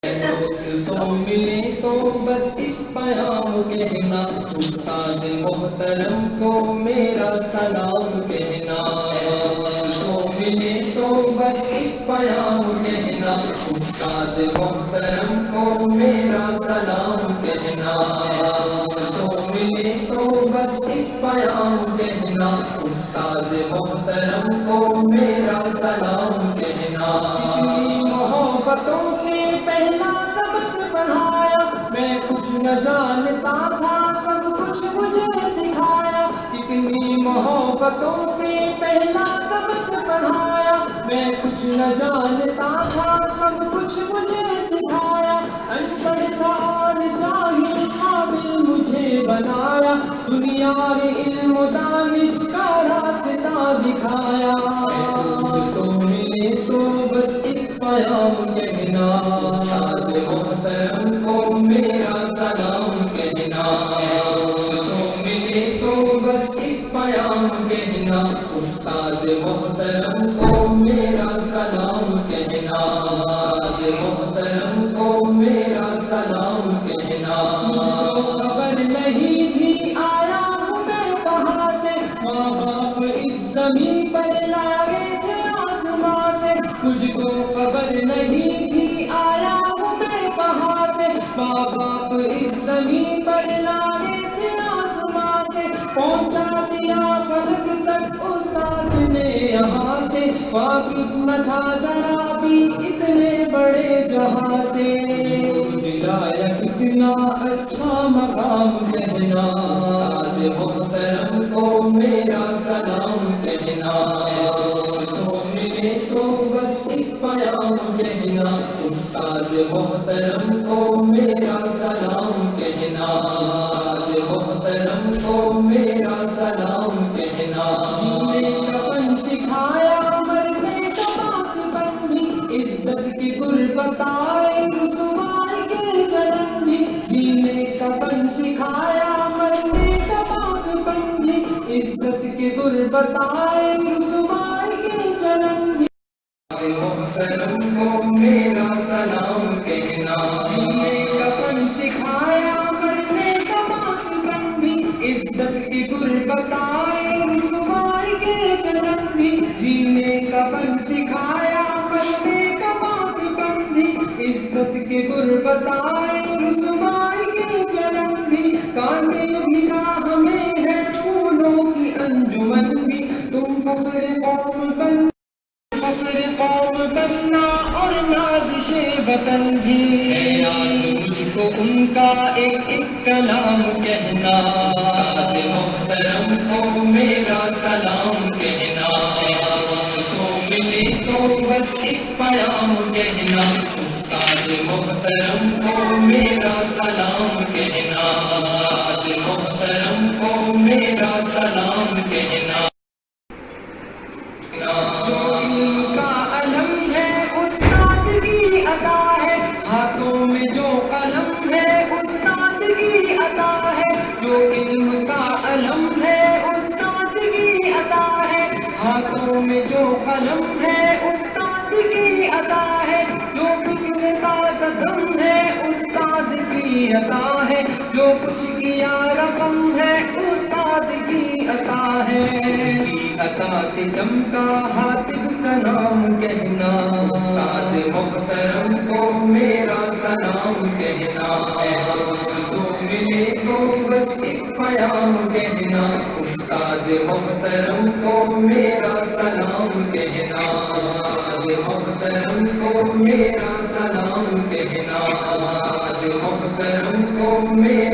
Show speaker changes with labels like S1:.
S1: دوستوں ملے تو بس ایک پیام کہنا، استاد محترم کو میرا سلام کہنا۔ دوستوں ملے تو بس ایک پیام کہنا، استاد محترم کو میرا سلام کہنا۔ دوستوں ملے تو بس ایک پیام کہنا، استاد محترم کو میرا سلام کہنا۔ کتنی محبتوں سے پہلا سبق پڑھایا، میں کچھ نہ جانتا تھا سب کچھ مجھے سکھایا۔ کتنی محبتوں سے پہلا سبق پڑھایا، میں کچھ نہ جانتا تھا سب کچھ مجھے سکھایا۔ ان پڑھ تھا اور جاہل قابل مجھے بنایا، دنیا کے علم و دانش کا راستہ دکھایا۔ دوستوں ملے تو بس ایک پیام کہنا، استاد محترم کو میرا سلام کہنا۔ دوستوں ملے تو بس ایک پیام کہنا، استاد محترم کو میرا سلام کہنا۔ استاد محترم کو میرا سلام کہنا۔ مجھ کو خبر نہیں تھی آیا ہوں میں کہاں سے، ماں باپ اس زمین پر لائے تھے آسمان سے۔ مجھ کو خبر نہیں تھی آیا ہوں میں کہاں سے، ماں باپ اس زمین پر لائے تھے آسمان سے۔ پہنچا دیا فلک تک استاد نے یہاں سے، واقف نہ تھا ذرا بھی اتنے بڑے جہاں سے۔ دلایا کتنا اچھا مقام کہنا، استاد محترم کو میرا سلام کہنا۔ دوستوں ملے تو بس ایک پیام کہنا، استاد محترم کو میرا سلام کہنا۔ استاد محترم کو میرا سلام کہنا۔ جینے کا فن سکھایا، مرنے کا باقبن بھی، عزت کی غربت آئے رسوائی کے جنم بھی۔ جینے کا فن سکھایا، مرنے کا باقبن بھی، عزت کی غربت آئے رسوائی کے جنم بھی۔ محترم کو میرا سلام کہنا۔ جینے کا فن سکھایا، مرنے کا باقبن بھی، عزت کی غربت آئے رسوائی کے جنم بھی۔ جینے کا فن سکھایا، مرنے کا باقبن بھی، عزت کی غربت آئے رسوائی کے جنم بھی۔ کانٹے بھی راہ میں ہے پھولوں کی انجمن بھی، تم فخر قوم بننا اور نازش وطن بھی۔ ہے یاد مجھ کو ان کا ایک ایک کلام کہنا، استاد محترم کو میرا سلام کہنا۔ دوستوں ملے تو بس ایک پیام کہنا، استاد محترم کو میرا سلام کہنا۔ استاد محترم کو میرا سلام کہنا۔ جو علم کا علم ہے استاد کی عطا ہے، ہاتھوں میں جو قلم ہے استاد کی عطا ہے۔ جو علم کا علم ہے استاد کی عطا ہے، ہاتھوں میں جو قلم ہے استاد کی عطا ہے۔ جو فکر تازہ دم ہے استاد کی عطا ہے، جو کچھ کیا رقم ہے استاد کی عطا ہے۔ عطا سے چمکا حاتب کا نام کہنا، استاد محترم کو میرا سلام کہنا۔ دوستوں ملے تو بس ایک پیام کہنا، استاد محترم کو میرا سلام کہنا۔ استاد محترم کو میرا سلام کہنا۔ استاد محترم کو میرا